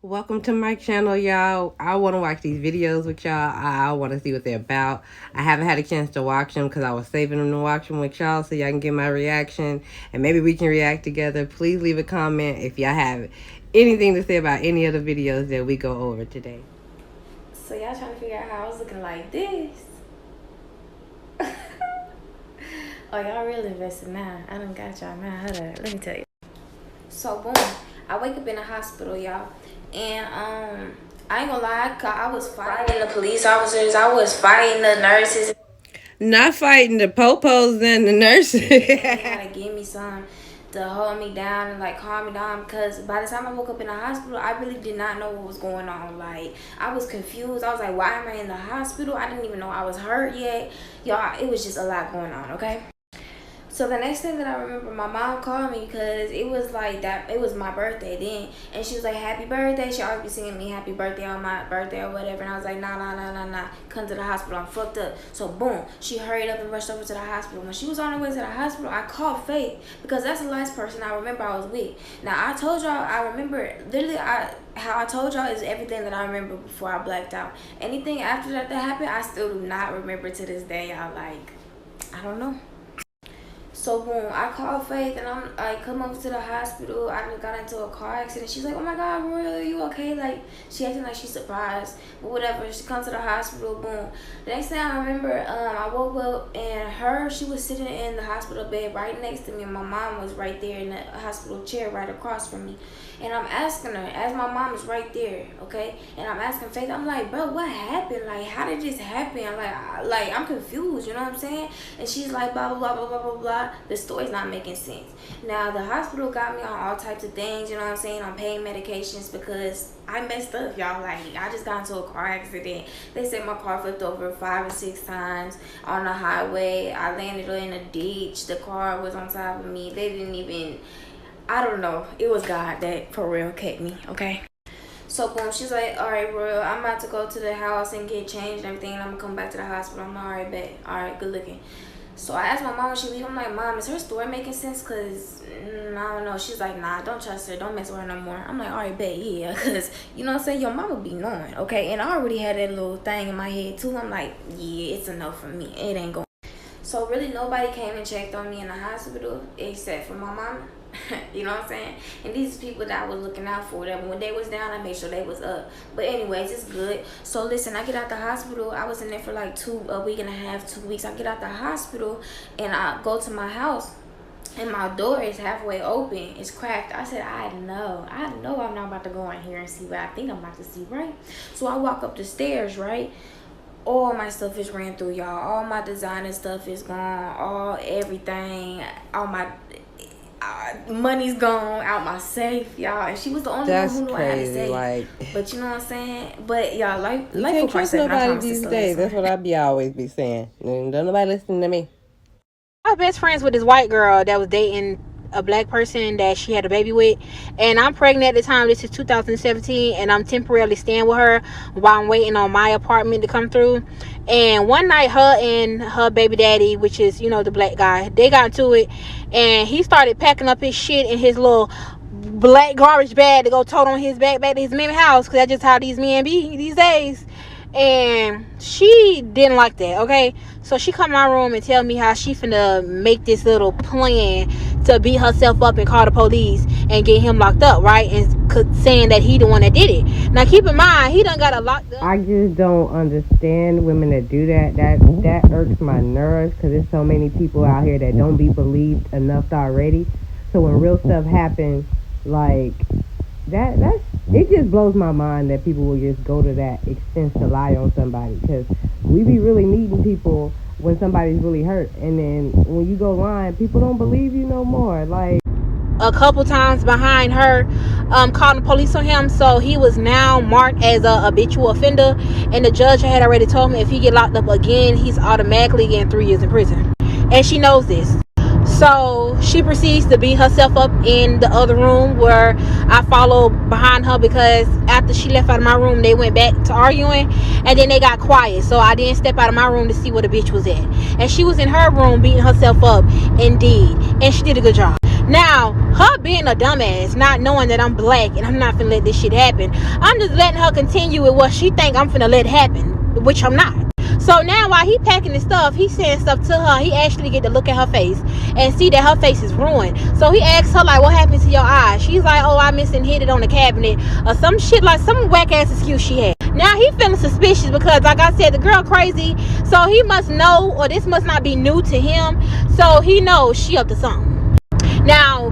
Welcome to my channel, y'all. I want to watch these videos with y'all. I want to see what they're about. I haven't had a chance to watch them because I was saving them to watch them with y'all so y'all can get my reaction and maybe we can react together. Please leave a comment if y'all have anything to say about any of the videos that we go over today. So y'all trying to figure out how I was looking like this? Oh, y'all really invested now. I done got y'all now. Hold up, let me tell you. So boom, I wake up in the hospital, y'all, and I ain't gonna lie, I was fighting the police officers. I was fighting the nurses. Not fighting the popos and the nurses. They gotta give me some to hold me down and like calm me down, because by the time I woke up in the hospital, I really did not know what was going on. Like, I was confused. I was like, why am I in the hospital? I didn't even know I was hurt yet. Y'all, it was just a lot going on, okay? So the next thing that I remember, my mom called me because it was like that. It was my birthday then, and she was like, "Happy birthday!" She always be singing me "Happy Birthday" on my birthday or whatever. And I was like, "Nah. Come to the hospital. I'm fucked up." So boom, she hurried up and rushed over to the hospital. When she was on her way to the hospital, I called Faith because that's the last person I remember I was with. Now I told y'all I remember literally how I told y'all is everything that I remember before I blacked out. Anything after that happened, I still do not remember to this day. I don't know. So boom, I called Faith and I'm like, come over to the hospital. I just got into a car accident. She's like, oh my God, Royal, are you okay? Like, she acting like she's surprised, but whatever. She comes to the hospital, boom. The next thing I remember, I woke up and she was sitting in the hospital bed right next to me. And my mom was right there in the hospital chair right across from me. And I'm asking her, as my mom is right there, okay? And I'm asking Faith, I'm like, bro, what happened? Like, how did this happen? I'm confused, you know what I'm saying? And she's like, blah, blah, blah, blah, blah, blah. The story's not making sense. Now, the hospital got me on all types of things, you know what I'm saying? On pain medications because I messed up, y'all. Like, I just got into a car accident. They said my car flipped over 5 or 6 times on the highway. I landed in a ditch. The car was on top of me. They didn't even... I don't know. It was God that for real kept me, okay? So boom, she's like, all right, Royal, I'm about to go to the house and get changed and everything, and I'm gonna come back to the hospital. I'm all right, bet. All right, good looking. So I asked my mom when she leave. I'm like, Mom, is her story making sense? Cause I don't know. She's like, nah, don't trust her. Don't mess with her no more. I'm like, all right, bet, yeah. Cause you know what I'm saying? Your mama be knowing, okay? And I already had that little thing in my head too. I'm like, yeah, it's a no for me. It ain't going. So really nobody came and checked on me in the hospital except for my mama. You know what I'm saying? And these people that I was looking out for, that when they was down, I made sure they was up. But anyways, it's good. So listen, I get out the hospital. I was in there for like a week and a half, 2 weeks. I get out the hospital and I go to my house and my door is halfway open. It's cracked. I said, I know I'm not about to go in here and see what I think I'm about to see, right? So I walk up the stairs, right? All my stuff is ran through, y'all. All my designer stuff is gone. Everything. All my money's gone out my safe, y'all. And she was the only one who knew I had a safe. Like, but you know what I'm saying? But y'all, life can't trust nobody these days. That's what I always be saying. Don't nobody listen to me. I was best friends with this white girl that was dating a black person that she had a baby with, and I'm pregnant at the time. This is 2017, and I'm temporarily staying with her while I'm waiting on my apartment to come through. And one night, her and her baby daddy, which is, you know, the black guy, they got into it, and he started packing up his shit in his little black garbage bag to go tote on his back to his mama house, because that's just how these men be these days. And she didn't like that, okay? So she come in my room and tell me how she finna make this little plan to beat herself up and call the police and get him locked up, right? And saying that he the one that did it. Now keep in mind, he done got a locked up. I just don't understand women that do that. That irks my nerves because there's so many people out here that don't be believed enough already. So when real stuff happens, like that's it just blows my mind that people will just go to that extent to lie on somebody, because we be really needing people when somebody's really hurt, and then when you go lying, people don't believe you no more. Like, a couple times behind her, calling the police on him, so he was now marked as a habitual offender, and the judge had already told him if he get locked up again, he's automatically getting 3 years in prison, and she knows this. So she proceeds to beat herself up in the other room, where I followed behind her, because after she left out of my room, they went back to arguing, and then they got quiet. So I didn't step out of my room to see where the bitch was at. And she was in her room beating herself up, indeed. And she did a good job. Now, her being a dumbass, not knowing that I'm black and I'm not finna let this shit happen, I'm just letting her continue with what she think I'm finna let happen, which I'm not. So now while he packing his stuff, he saying stuff to her. He actually get to look at her face and see that her face is ruined. So he asks her like, what happened to your eye? She's like, oh, I missed and hit it on the cabinet or some shit, like some whack ass excuse she had. Now he feeling suspicious because, like I said, the girl crazy. So he must know, or this must not be new to him. So he knows she up to something. Now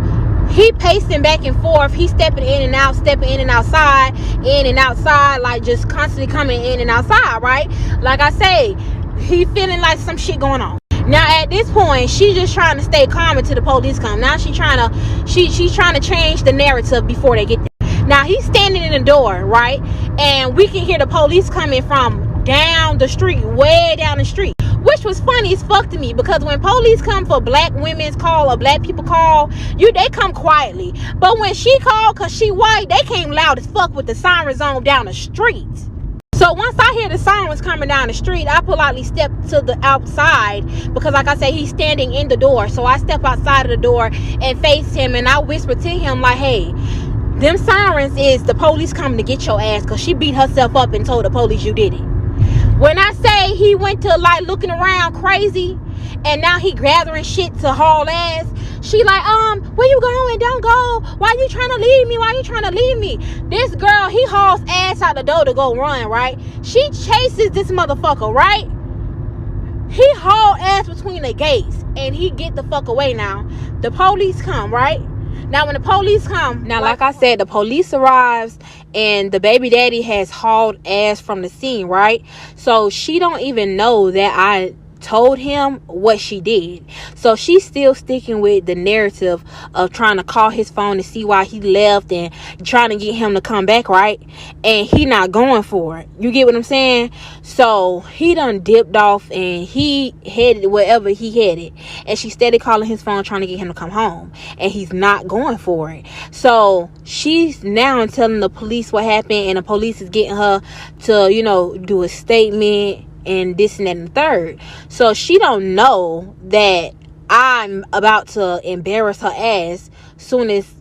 he pacing back and forth. He stepping in and out, stepping in and outside, like just constantly coming in and outside, right? Like I say, he feeling like some shit going on. Now at this point, she's just trying to stay calm until the police come. Now she's trying to change the narrative before they get there. Now he's standing in the door, right? And we can hear the police coming from down the street, way down the street. Which was funny as fuck to me, because when police come for black women's call or black people call, they come quietly. But when she called, cause she white, they came loud as fuck with the sirens on down the street. So once I hear the sirens coming down the street, I politely step to the outside, because like I said, he's standing in the door. So I step outside of the door and face him, and I whisper to him like, hey, them sirens is the police coming to get your ass, because she beat herself up and told the police you did it. When I say he went to like looking around crazy, and now he gathering shit to haul ass, she like, where you going? Don't go. Why you trying to leave me? This girl, he hauls ass out the door to go run, right? She chases this motherfucker, right? He haul ass between the gates, and he get the fuck away now. The police come, right? Now when the police come, now like I said, the police arrives and the baby daddy has hauled ass from the scene, right? So she don't even know that I told him what she did. So she's still sticking with the narrative of trying to call his phone to see why he left and trying to get him to come back, right? And he not going for it. You get what I'm saying? So he done dipped off and he headed wherever he headed, and she steady calling his phone trying to get him to come home, and he's not going for it. So she's now telling the police what happened, and the police is getting her to do a statement and this and that and the third. So she don't know that I'm about to embarrass her ass soon as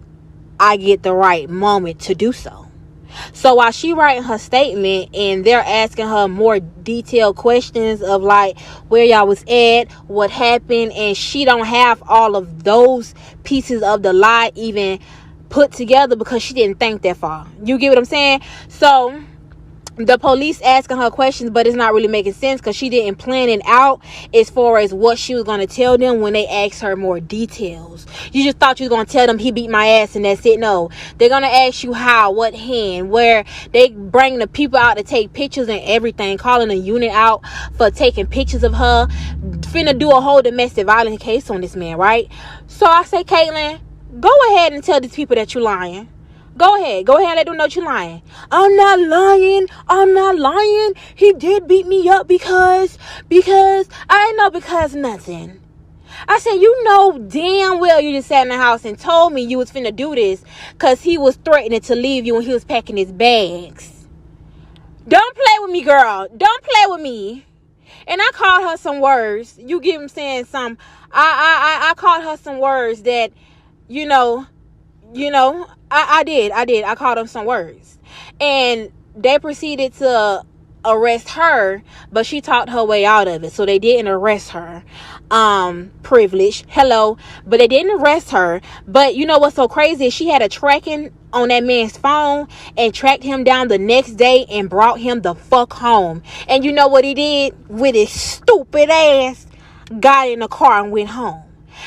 I get the right moment to do so. So while she writing her statement and they're asking her more detailed questions of like where y'all was at, what happened, and she don't have all of those pieces of the lie even put together because she didn't think that far. You get what I'm saying? So the police asking her questions, but it's not really making sense because she didn't plan it out as far as what she was going to tell them when they asked her more details. You just thought you was going to tell them he beat my ass and that's it. No, they're going to ask you how, what hand, where. They bring the people out to take pictures and everything, calling a unit out for taking pictures of her, finna do a whole domestic violence case on this man, right? So I say, Caitlin, go ahead and tell these people that you're lying. Go ahead, let them know you're lying. I'm not lying. He did beat me up because I ain't know because nothing. I said, you know damn well you just sat in the house and told me you was finna do this because he was threatening to leave you when he was packing his bags. Don't play with me, girl. Don't play with me. And I called her some words. You get what I'm saying? I called her some words that, I did. I called them some words. And they proceeded to arrest her, but she talked her way out of it. So they didn't arrest her. Privilege. Hello. But they didn't arrest her. But you know what's so crazy? She had a tracking on that man's phone and tracked him down the next day and brought him the fuck home. And you know what he did with his stupid ass? Got in the car and went home.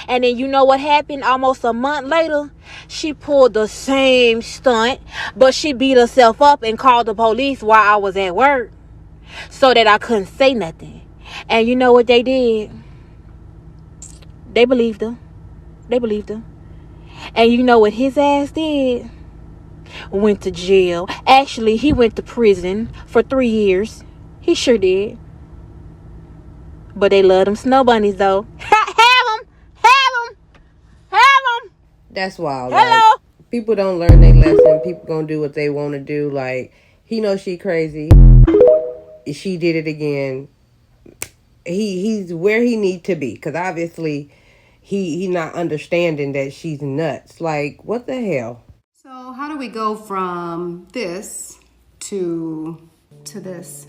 And then you know what happened almost a month later? She pulled the same stunt, but she beat herself up and called the police while I was at work so that I couldn't say nothing. And you know what they did? They believed her. And you know what his ass did? Went to jail. Actually, he went to prison for 3 years. He sure did. But they love them snow bunnies though. That's wild. Hello. Like, people don't learn their lesson. People gonna do what they want to do. Like, he knows she crazy. She did it again. He's where he need to be, because obviously he not understanding that she's nuts. Like, what the hell? So how do we go from this to this?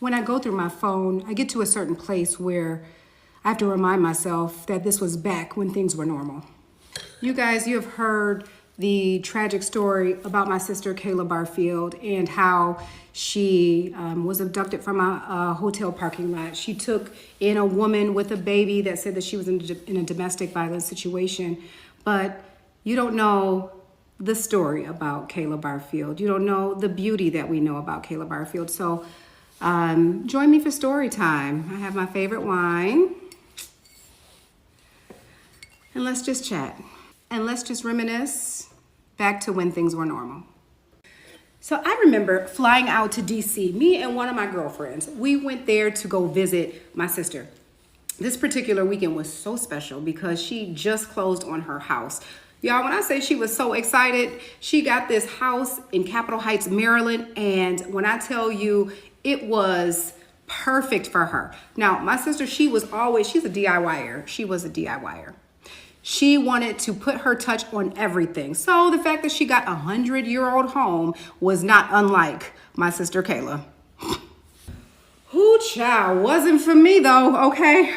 When I go through my phone, I get to a certain place where I have to remind myself that this was back when things were normal. You guys, you have heard the tragic story about my sister Kayla Barfield and how she was abducted from a hotel parking lot. She took in a woman with a baby that said that she was in a domestic violence situation. But you don't know the story about Kayla Barfield. You don't know the beauty that we know about Kayla Barfield. So join me for story time. I have my favorite wine. And let's just chat. And let's just reminisce back to when things were normal. So I remember flying out to DC, me and one of my girlfriends. We went there to go visit my sister. This particular weekend was so special because she just closed on her house. Y'all, when I say she was so excited, she got this house in Capitol Heights, Maryland. And when I tell you, it was perfect for her. Now, my sister, she's a DIYer. She was a DIYer. She wanted to put her touch on everything. So the fact that she got a 100-year-old home was not unlike my sister Kayla. Whoo, child, wasn't for me though, okay?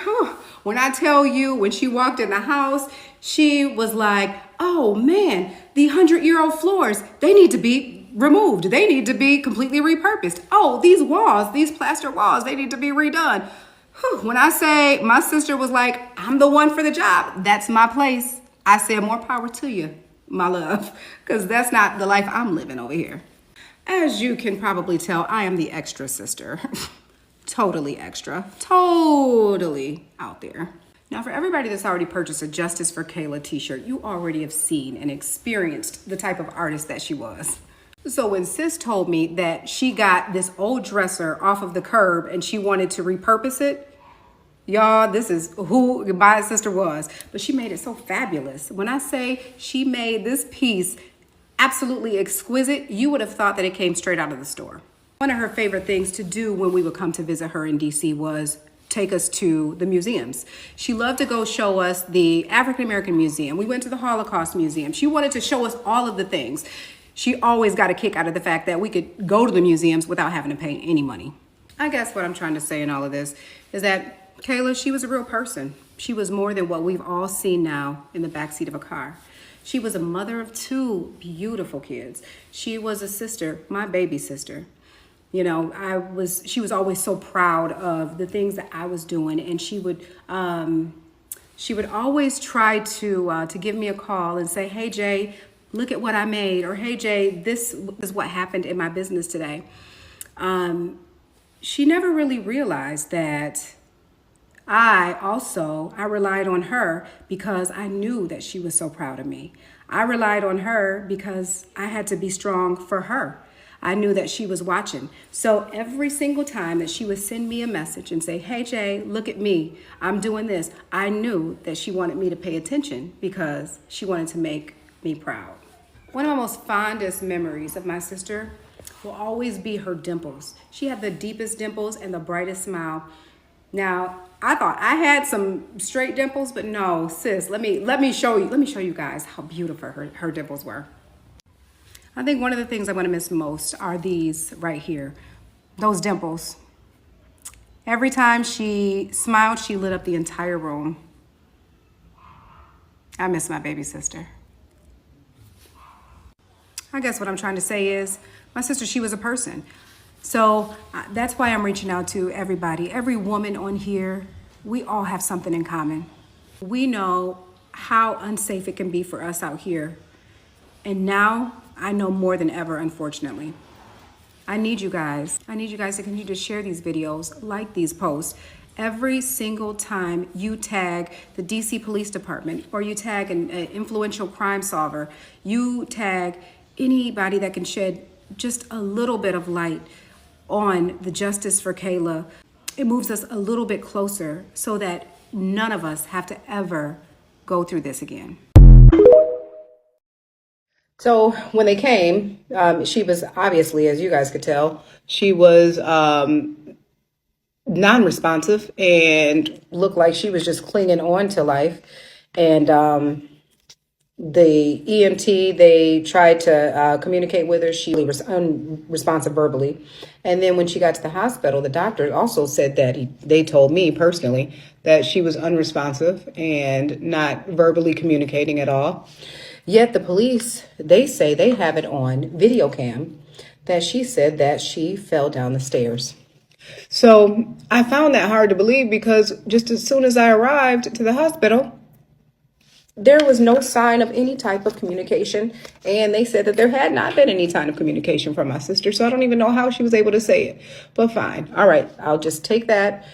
When I tell you, when she walked in the house, she was like, oh man, the 100-year-old floors, they need to be removed. They need to be completely repurposed. Oh, these walls, these plaster walls, they need to be redone. When I say my sister was like, I'm the one for the job, that's my place. I said, more power to you, my love, because that's not the life I'm living over here. As you can probably tell, I am the extra sister. Totally extra, totally out there. Now, for everybody that's already purchased a Justice for Kayla t-shirt, you already have seen and experienced the type of artist that she was. So when sis told me that she got this old dresser off of the curb and she wanted to repurpose it, y'all, this is who my sister was. But she made it so fabulous. When I say she made this piece absolutely exquisite, you would have thought that it came straight out of the store. One of her favorite things to do when we would come to visit her in DC was take us to the museums. She loved to go show us the African American Museum. We went to the Holocaust Museum. She wanted to show us all of the things. She always got a kick out of the fact that we could go to the museums without having to pay any money. I guess what I'm trying to say in all of this is that Kayla, she was a real person. She was more than what we've all seen now in the backseat of a car. She was a mother of 2 beautiful kids. She was a sister, my baby sister. You know, she was always so proud of the things that I was doing, and she would always try to give me a call and say, hey Jay, look at what I made, or hey Jay, this is what happened in my business today. She never really realized that I relied on her because I knew that she was so proud of me. I relied on her because I had to be strong for her. I knew that she was watching. So every single time that she would send me a message and say, hey Jay, look at me, I'm doing this, I knew that she wanted me to pay attention because she wanted to make me proud. One of my most fondest memories of my sister will always be her dimples. She had the deepest dimples and the brightest smile. Now, I thought I had some straight dimples, but no, sis, let me show you guys how beautiful her dimples were. I think one of the things I'm going to miss most are these right here, those dimples. Every time she smiled, she lit up the entire room. I miss my baby sister. I guess what I'm trying to say is my sister, she was a person. So that's why I'm reaching out to everybody. Every woman on here, we all have something in common. We know how unsafe it can be for us out here. And now I know more than ever, unfortunately. I need you guys to continue to share these videos, like these posts. Every single time you tag the DC Police Department or you tag an influential crime solver, you tag anybody that can shed just a little bit of light on the Justice for Kayla, it moves us a little bit closer so that none of us have to ever go through this again. So when they came, she was obviously, as you guys could tell, she was non-responsive and looked like she was just clinging on to life. And the EMT, they tried to communicate with her. She was unresponsive verbally. And then when she got to the hospital, the doctor also said that they told me personally that she was unresponsive and not verbally communicating at all. Yet the police, they say they have it on video cam that she said that she fell down the stairs. So I found that hard to believe because just as soon as I arrived to the hospital, there was no sign of any type of communication. And they said that there had not been any kind of communication from my sister. So I don't even know how she was able to say it. But fine. All right. I'll just take that.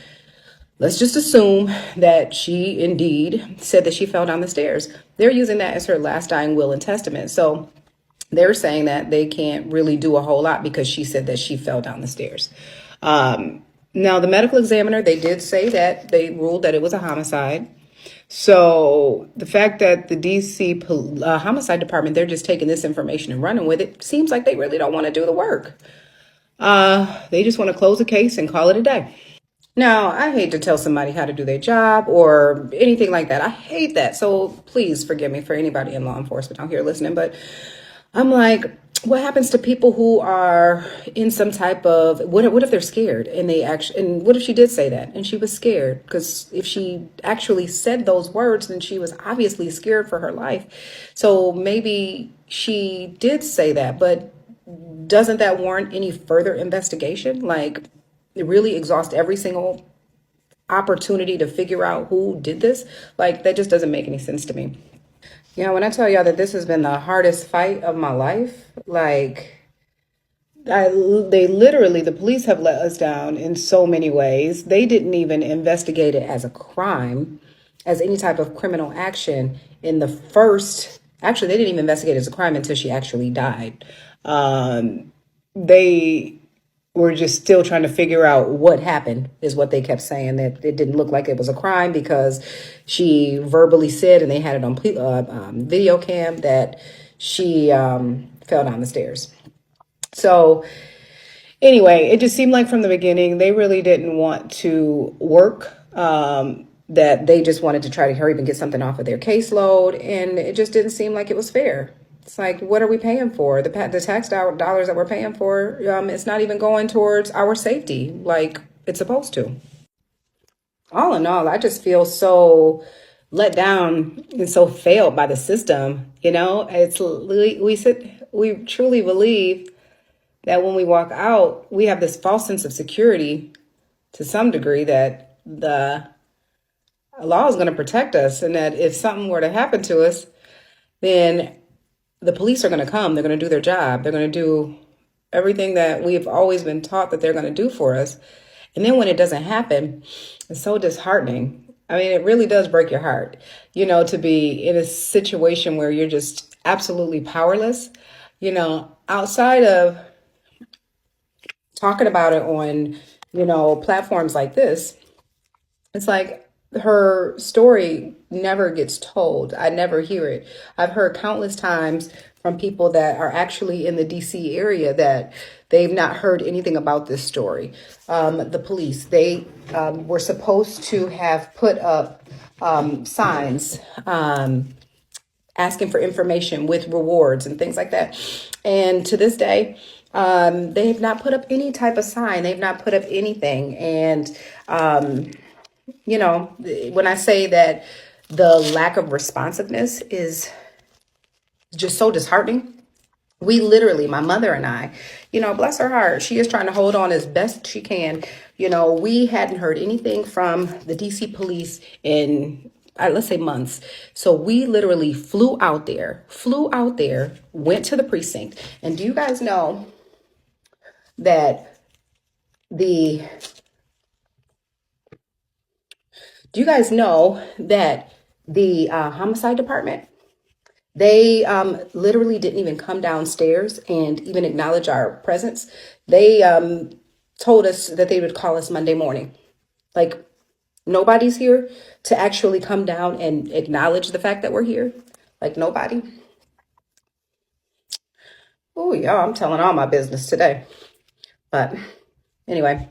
Let's just assume that she indeed said that she fell down the stairs. They're using that as her last dying will and testament. So they're saying that they can't really do a whole lot because she said that she fell down the stairs. Now, the medical examiner, they did say that they ruled that it was a homicide. So the fact that the DC homicide department, they're just taking this information and running with it, seems like they really don't want to do the work. They just want to close the case and call it a day. Now, I hate to tell somebody how to do their job or anything like that. I hate that. So please forgive me for anybody in law enforcement out here listening. But I'm like, what happens to people who are in some type of, what if they're scared and they actually, and what if she did say that and she was scared? Because if she actually said those words, then she was obviously scared for her life. So maybe she did say that, but doesn't that warrant any further investigation? Like, really exhaust every single opportunity to figure out who did this? Like, that just doesn't make any sense to me. When I tell y'all that this has been the hardest fight of my life, like, the police have let us down in so many ways. They didn't even investigate it as a crime, as any type of criminal action in the first, actually, they didn't even investigate it as a crime until she actually died. They were just still trying to figure out what happened, is what they kept saying, that it didn't look like it was a crime because she verbally said, and they had it on video cam, that she fell down the stairs. So anyway, it just seemed like from the beginning, they really didn't want to work, that they just wanted to try to hurry up and get something off of their caseload. And it just didn't seem like it was fair. It's like, what are we paying for? The tax dollars that we're paying for, it's not even going towards our safety like it's supposed to. All in all, I just feel so let down and so failed by the system. We truly believe that when we walk out, we have this false sense of security to some degree that the law is going to protect us, and that if something were to happen to us, then the police are going to come. They're going to do their job. They're going to do everything that we've always been taught that they're going to do for us. And then when it doesn't happen, it's so disheartening. I mean, it really does break your heart, to be in a situation where you're just absolutely powerless, outside of talking about it on, platforms like this. It's like her story never gets told. I never hear it. I've heard countless times from people that are actually in the DC area that they've not heard anything about this story. The police, they were supposed to have put up signs asking for information with rewards and things like that. And to this day, they've not put up any type of sign. They've not put up anything. And when I say that the lack of responsiveness is just so disheartening, we literally, my mother and I, bless her heart, she is trying to hold on as best she can. We hadn't heard anything from the DC police in, let's say, months. So we literally flew out there, went to the precinct. And do you guys know that the homicide department, they literally didn't even come downstairs and even acknowledge our presence. They told us that they would call us Monday morning. Like, nobody's here to actually come down and acknowledge the fact that we're here. Like, nobody. Oh, y'all, I'm telling all my business today. But anyway,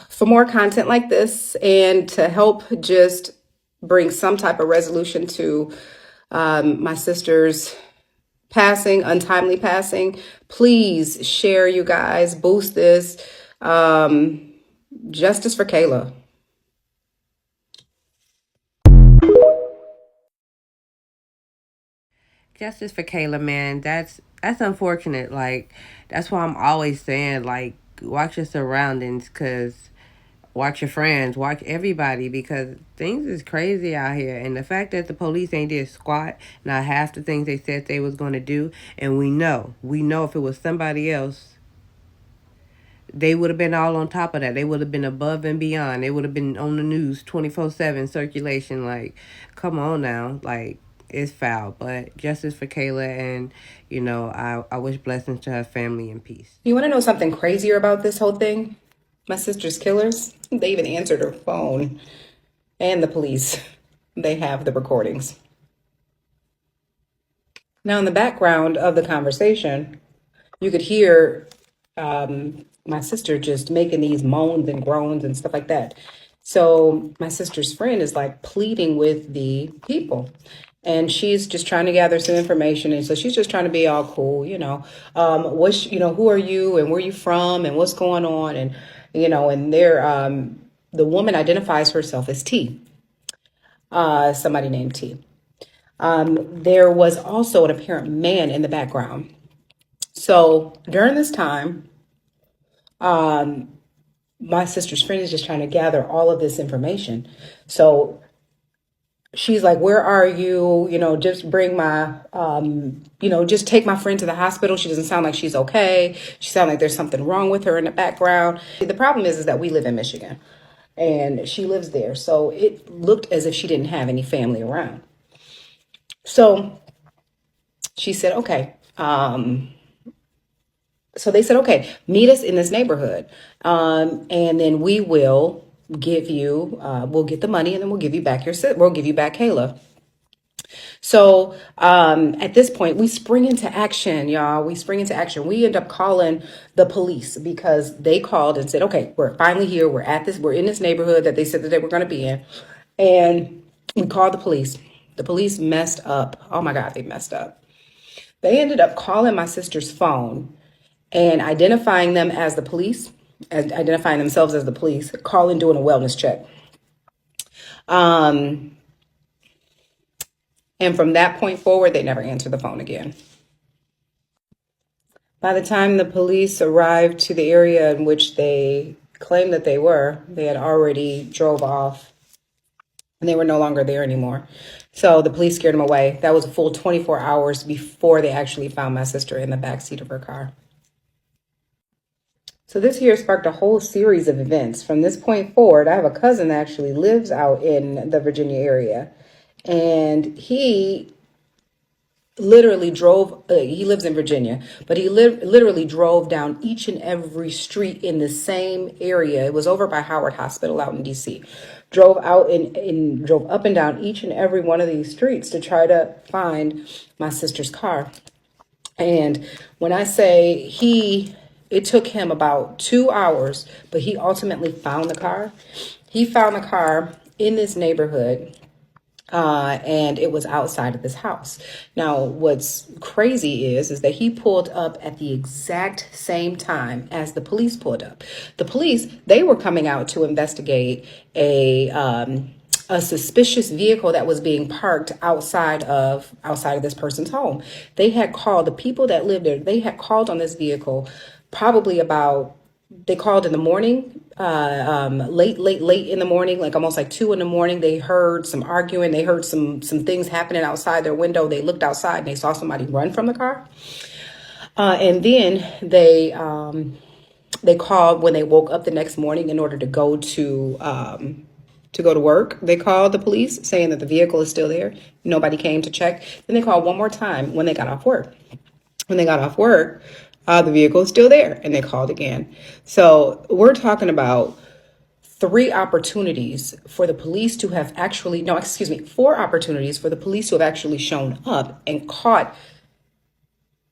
For more content like this and to help just bring some type of resolution to my sister's passing, untimely passing, please share, you guys, boost this. Justice for Kayla. Justice for Kayla, man. That's unfortunate. Like, that's why I'm always saying, like, watch your surroundings, cause watch your friends, watch everybody, because things is crazy out here. And the fact that the police ain't did squat, not half the things they said they was gonna do, and we know if it was somebody else, they would have been all on top of that. They would have been above and beyond. They would have been on the news 24/7 circulation. Like, come on now. Like, it's foul. But justice for Kayla, and, I wish blessings to her family and peace. You want to know something crazier about this whole thing? My sister's killers, they even answered her phone, and the police. They have the recordings. Now, in the background of the conversation, you could hear my sister just making these moans and groans and stuff like that. So my sister's friend is like pleading with the people. And she's just trying to gather some information. And so she's just trying to be all cool, who are you and where are you from and what's going on? And the woman identifies herself as T, somebody named T. There was also an apparent man in the background. So during this time, my sister's friend is just trying to gather all of this information. So she's like, where are you? Just bring just take my friend to the hospital. She doesn't sound like she's okay. She sounds like there's something wrong with her in the background. The problem is that we live in Michigan and she lives there. So it looked as if she didn't have any family around. So she said, okay. So they said, okay, meet us in this neighborhood. And then we will give you, we'll get the money and then we'll give you back we'll give you back Kayla. So at this point, we spring into action, y'all. We spring into action. We end up calling the police because they called and said, okay, we're finally here. We're in this neighborhood that they said that they were going to be in. And we called the police. The police messed up. Oh my God, they messed up. They ended up calling my sister's phone and identifying them as the police, and identifying themselves as the police, calling, doing a wellness check. And from that point forward, they never answered the phone again. By the time the police arrived to the area in which they claimed that they had already drove off and they were no longer there anymore. So the police scared them away. That was a full 24 hours before they actually found my sister in the backseat of her car. So this here sparked a whole series of events. From this point forward, I have a cousin that actually lives out in the Virginia area. And he literally drove, he lives in Virginia, but he literally drove down each and every street in the same area. It was over by Howard Hospital out in DC. Drove out and drove up and down each and every one of these streets to try to find my sister's car. And when I say it took him about 2 hours, but he ultimately found the car. He found the car in this neighborhood, and it was outside of this house. Now, what's crazy is that he pulled up at the exact same time as the police pulled up. The police, they were coming out to investigate a suspicious vehicle that was being parked outside of this person's home. They had called the people that lived there. They had called on this vehicle probably they called in the morning, late in the morning, like almost like 2 a.m. They heard some arguing. They heard some things happening outside their window. They looked outside and they saw somebody run from the car. And then they called when they woke up the next morning in order to go to work. They called the police saying that the vehicle is still there. Nobody came to check. Then they called one more time when they got off work. When they got off work, the vehicle is still there, and they called again. So we're talking about 4 opportunities for the police to have actually shown up and caught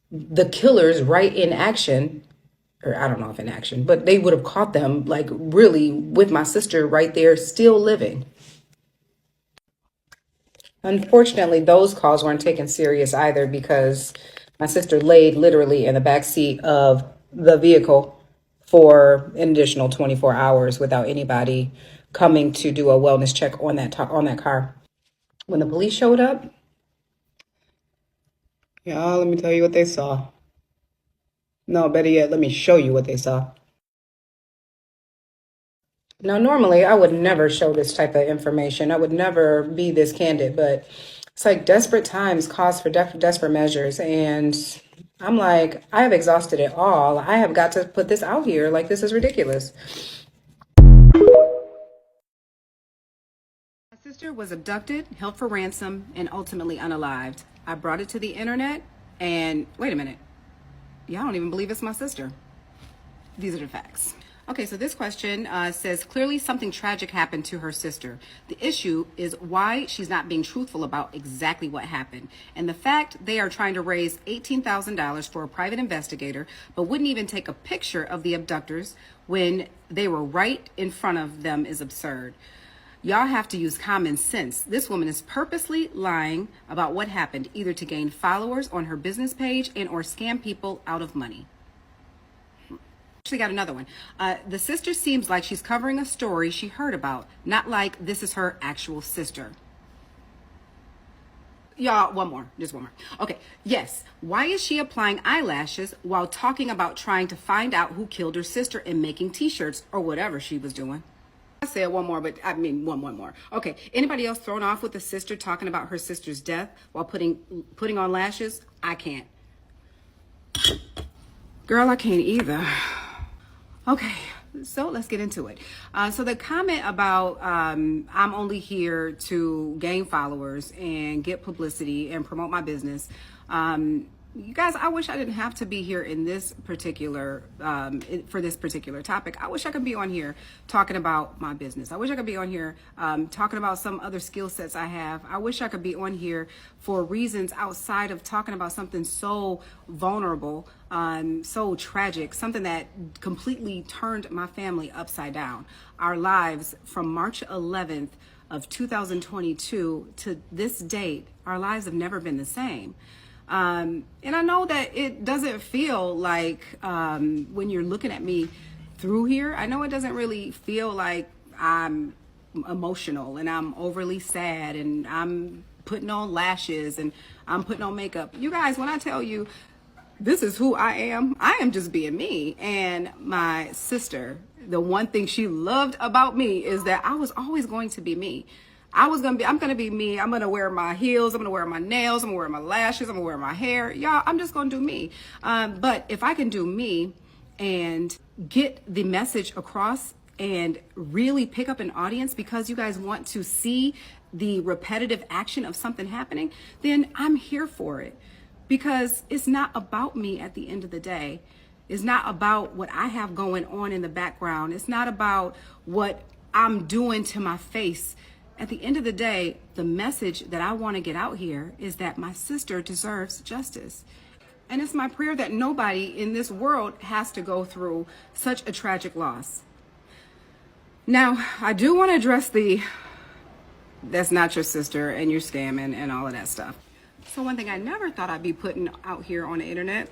the killers right in action or I don't know if in action, but they would have caught them, like, really with my sister right there still living. Unfortunately, those calls weren't taken serious either, because my sister laid literally in the back seat of the vehicle for an additional 24 hours without anybody coming to do a wellness check on that car. When the police showed up, y'all, let me tell you what they saw. No, better yet, let me show you what they saw. Now, normally I would never show this type of information. I would never be this candid, but it's like desperate times cause for desperate measures. And I'm like, I have exhausted it all. I have got to put this out here. Like, this is ridiculous. My sister was abducted, held for ransom, and ultimately unalived. I brought it to the internet, and wait a minute. Y'all don't even believe it's my sister. These are the facts. Okay, so this question says, clearly something tragic happened to her sister. The issue is why she's not being truthful about exactly what happened. And the fact they are trying to raise $18,000 for a private investigator, but wouldn't even take a picture of the abductors when they were right in front of them is absurd. Y'all have to use common sense. This woman is purposely lying about what happened, either to gain followers on her business page and or scam people out of money. Actually got another one. The sister seems like she's covering a story she heard about, not like this is her actual sister. Y'all, just one more. Okay, yes. Why is she applying eyelashes while talking about trying to find out who killed her sister and making t-shirts or whatever she was doing? I said one more, but I mean one more. Okay, anybody else thrown off with the sister talking about her sister's death while putting on lashes? I can't. Girl, I can't either. Okay, so let's get into it. So the comment about I'm only here to gain followers and get publicity and promote my business. You guys, I wish I didn't have to be here in this particular, for this particular topic. I wish I could be on here talking about my business. I wish I could be on here talking about some other skill sets I have. I wish I could be on here for reasons outside of talking about something so vulnerable, so tragic, something that completely turned my family upside down. Our lives from March 11th of 2022 to this date, our lives have never been the same. And I know that it doesn't feel like, when you're looking at me through here, I know it doesn't really feel like I'm emotional and I'm overly sad and I'm putting on lashes and I'm putting on makeup. You guys, when I tell you this is who I am just being me. And my sister, the one thing she loved about me is that I was always going to be me. I'm gonna be me. I'm gonna wear my heels. I'm gonna wear my nails. I'm gonna wear my lashes. I'm gonna wear my hair. Y'all, I'm just gonna do me. But if I can do me and get the message across and really pick up an audience because you guys want to see the repetitive action of something happening, then I'm here for it. Because it's not about me at the end of the day. It's not about what I have going on in the background. It's not about what I'm doing to my face. At the end of the day, the message that I want to get out here is that my sister deserves justice. And it's my prayer that nobody in this world has to go through such a tragic loss. Now, I do want to address that's not your sister and you're scamming and all of that stuff. So one thing I never thought I'd be putting out here on the internet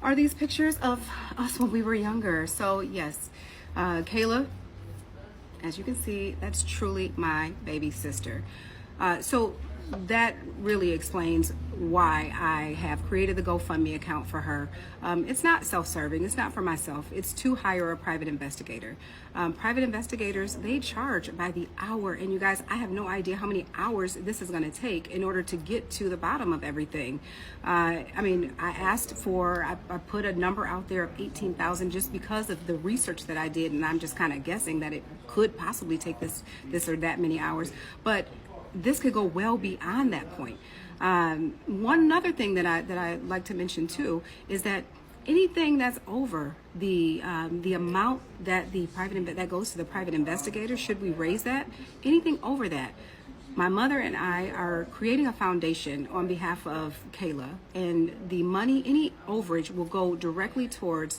are these pictures of us when we were younger. So yes, Kayla, as you can see, that's truly my baby sister. So that really explains why I have created the GoFundMe account for her. It's not self-serving. It's not for myself. It's to hire a private investigator. Private investigators, they charge by the hour. And you guys, I have no idea how many hours this is going to take in order to get to the bottom of everything. I mean, I put a number out there of 18,000 just because of the research that I did. And I'm just kind of guessing that it could possibly take this or that many hours. But this could go well beyond that point. One other thing that I like to mention too is that anything that's over the amount that that goes to the private investigator, should we raise that, anything over that, My mother and I are creating a foundation on behalf of Kayla, and the money, any overage, will go directly towards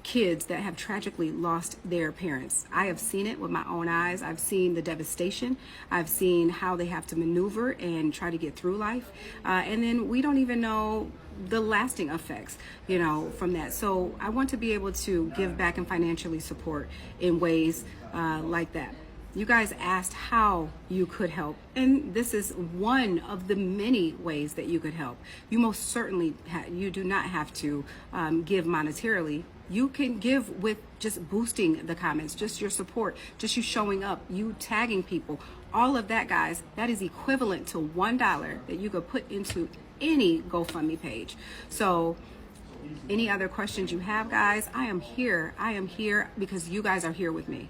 kids that have tragically lost their parents. I have seen it with my own eyes. I've seen the devastation. I've seen how they have to maneuver and try to get through life. And then we don't even know the lasting effects, from that. So I want to be able to give back and financially support in ways like that. You guys asked how you could help, and this is one of the many ways that you could help. You most certainly you do not have to give monetarily. You can give with just boosting the comments, just your support, just you showing up, you tagging people. All of that, guys, that is equivalent to $1 that you could put into any GoFundMe page. So any other questions you have, guys, I am here. I am here because you guys are here with me,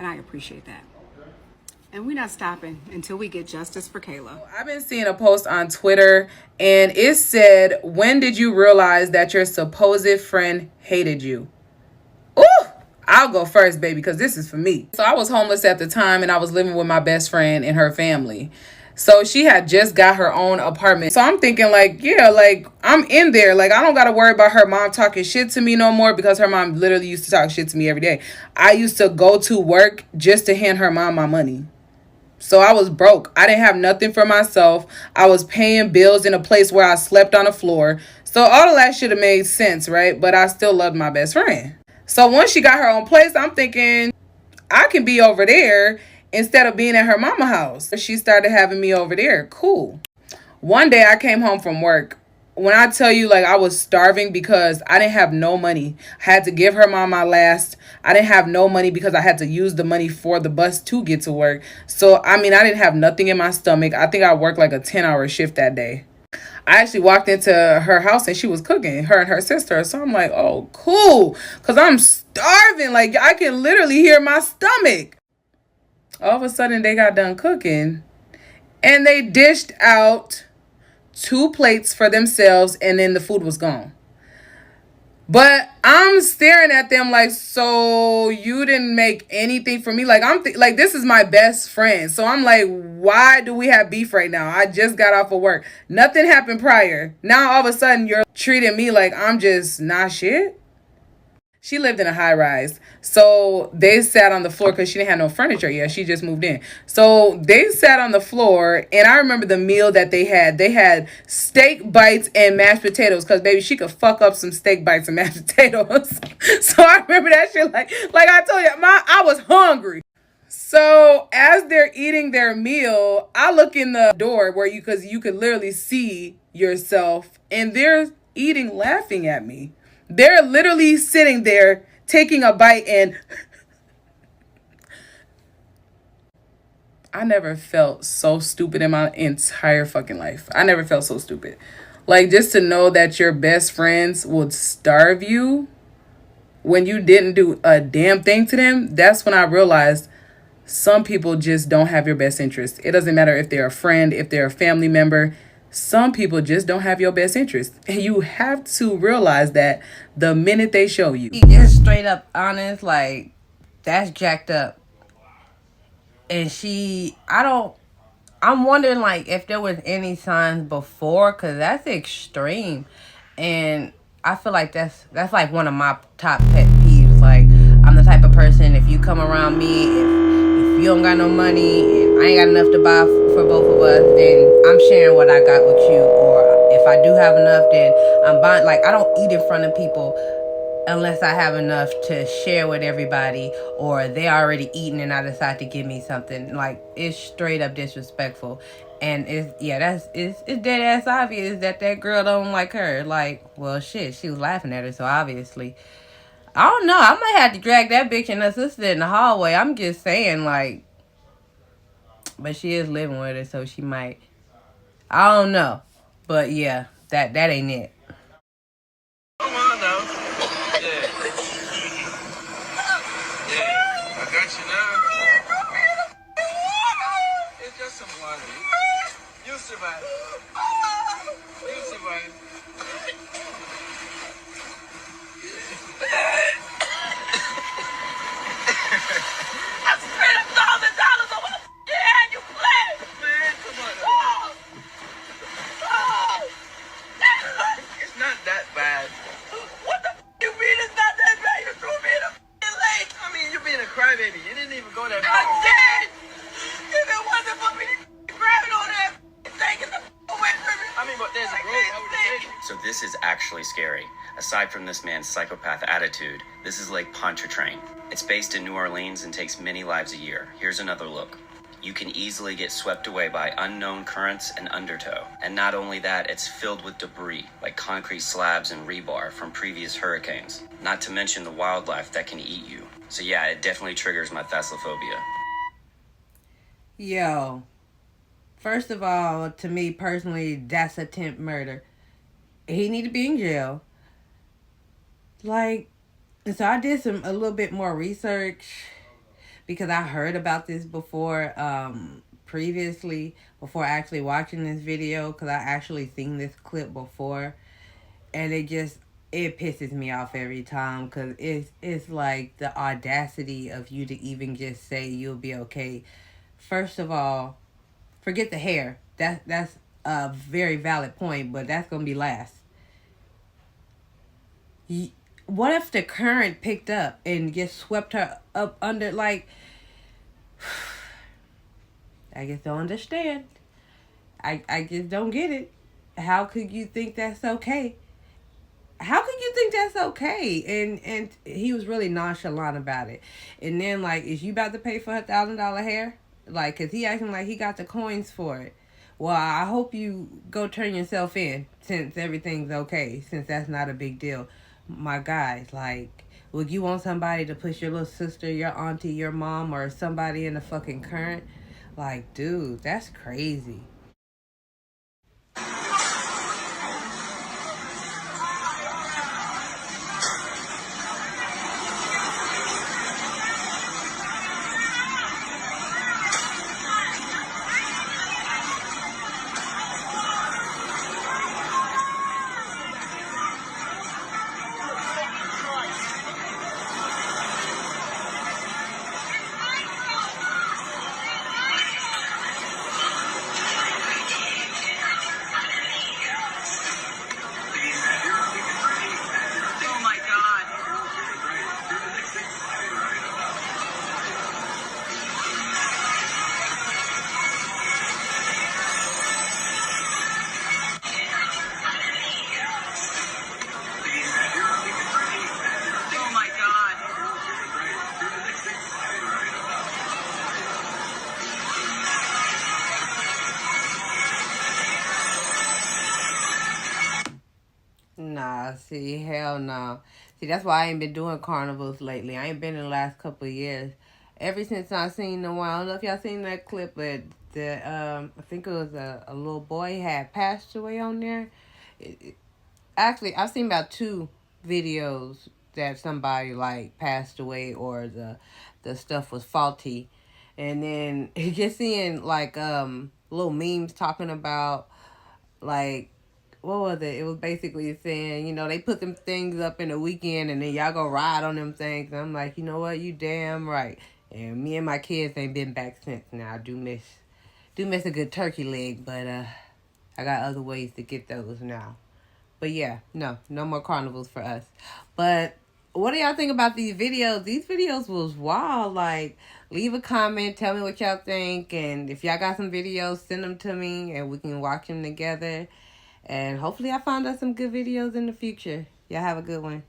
and I appreciate that. And we're not stopping until we get justice for Kayla. I've been seeing a post on Twitter, and it said, when did you realize that your supposed friend hated you? Ooh, I'll go first, baby, because this is for me. So I was homeless at the time, and I was living with my best friend and her family. So she had just got her own apartment. So I'm thinking I'm in there. I don't got to worry about her mom talking shit to me no more, because her mom literally used to talk shit to me every day. I used to go to work just to hand her mom my money. So I was broke. I didn't have nothing for myself. I was paying bills in a place where I slept on the floor. So all of that should have made sense, right? But I still loved my best friend. So once she got her own place, I'm thinking I can be over there instead of being at her mama house. She started having me over there. Cool. One day I came home from work. When I tell you, I was starving because I didn't have no money. I had to give her mom my last. I didn't have no money because I had to use the money for the bus to get to work. So, I didn't have nothing in my stomach. I think I worked a 10-hour shift that day. I actually walked into her house and she was cooking, her and her sister. So I'm like, oh, cool. Because I'm starving. I can literally hear my stomach. All of a sudden, they got done cooking and they dished out 2 plates for themselves, and then the food was gone. But I'm staring at them so you didn't make anything for me? This is my best friend. So I'm like, why do we have beef right now? I just got off of work. Nothing happened prior. Now all of a sudden you're treating me like I'm just not shit? She lived in a high rise. So they sat on the floor because she didn't have no furniture yet. She just moved in. So they sat on the floor, and I remember the meal that they had. They had steak bites and mashed potatoes because, baby, she could fuck up some steak bites and mashed potatoes. So I remember that shit like I told you, I was hungry. So as they're eating their meal, I look in the door because you could literally see yourself, and they're eating laughing at me. They're literally sitting there taking a bite, and I never felt so stupid in my entire fucking life. I never felt so stupid. Just to know that your best friends would starve you when you didn't do a damn thing to them. That's when I realized some people just don't have your best interest. It doesn't matter if they're a friend, if they're a family member. Some people just don't have your best interest. And you have to realize that the minute they show you. Just straight up honest, that's jacked up. And I'm wondering, if there was any signs before, because that's extreme. And I feel like that's one of my top pet peeves. I'm the type of person, if you come around me, if you don't got no money and I ain't got enough to buy for both of us, then I'm sharing what I got with you. Or if I do have enough, then I'm buying. I don't eat in front of people unless I have enough to share with everybody, or they already eaten and I decide to give me something. It's straight up disrespectful. And it's dead ass obvious that girl don't like her. Well, shit, she was laughing at her, so obviously. I don't know. I might have to drag that bitch and her sister in the hallway. I'm just saying, but she is living with her, so she might. I don't know. But yeah, that ain't it. Come on now. Yeah. Yeah. I got you now. It's just some water. You'll survive. You'll survive. I spent $1,000 on what the hell you play? Man, dead! If it wasn't for me grabbing on that thing and the away from me. I mean, but there's a road. I would have taken. So this is actually scary. Aside from this man's psychopath attitude, this is Lake Pontchartrain. It's based in New Orleans and takes many lives a year. Here's another look. You can easily get swept away by unknown currents and undertow. And not only that, it's filled with debris, like concrete slabs and rebar from previous hurricanes. Not to mention the wildlife that can eat you. So yeah, it definitely triggers my thalassophobia. Yo, first of all, to me personally, that's attempt murder. He need to be in jail. Like, so I did a little bit more research because I heard about this before, previously, before actually watching this video, because I actually seen this clip before, and it pisses me off every time, because it's like the audacity of you to even just say you'll be okay. First of all, forget the hair. That's a very valid point, but that's gonna be last. What if the current picked up and just swept her up under, like, I just don't understand. I just don't get it. How could you think that's okay? How could you think that's okay? And he was really nonchalant about it. And then, like, is you about to pay for her $1,000 hair? Like, cause he acting like he got the coins for it. Well, I hope you go turn yourself in, since everything's okay, since that's not a big deal. My guys, like, would you want somebody to push your little sister, your auntie, your mom, or somebody in the fucking current? Like, dude, that's crazy. Oh my God. Oh my God. Nah, see, hell no. See, that's why I ain't been doing carnivals lately. I ain't been in the last couple of years. Ever since I seen the one, I don't know if y'all seen that clip, but I think it was a little boy had passed away on there. Actually, I've seen about 2 videos that somebody, like, passed away or the stuff was faulty. And then just seeing, like, little memes talking about, like, what was it? It was basically saying, they put them things up in the weekend and then y'all go ride on them things. And I'm like, you know what? You damn right. And me and my kids ain't been back since. Now I do miss a good turkey leg, but I got other ways to get those now. But yeah, no more carnivals for us. But what do y'all think about these videos? These videos was wild. Like, leave a comment, tell me what y'all think, and if y'all got some videos, send them to me and we can watch them together. And hopefully I find out some good videos in the future. Y'all have a good one.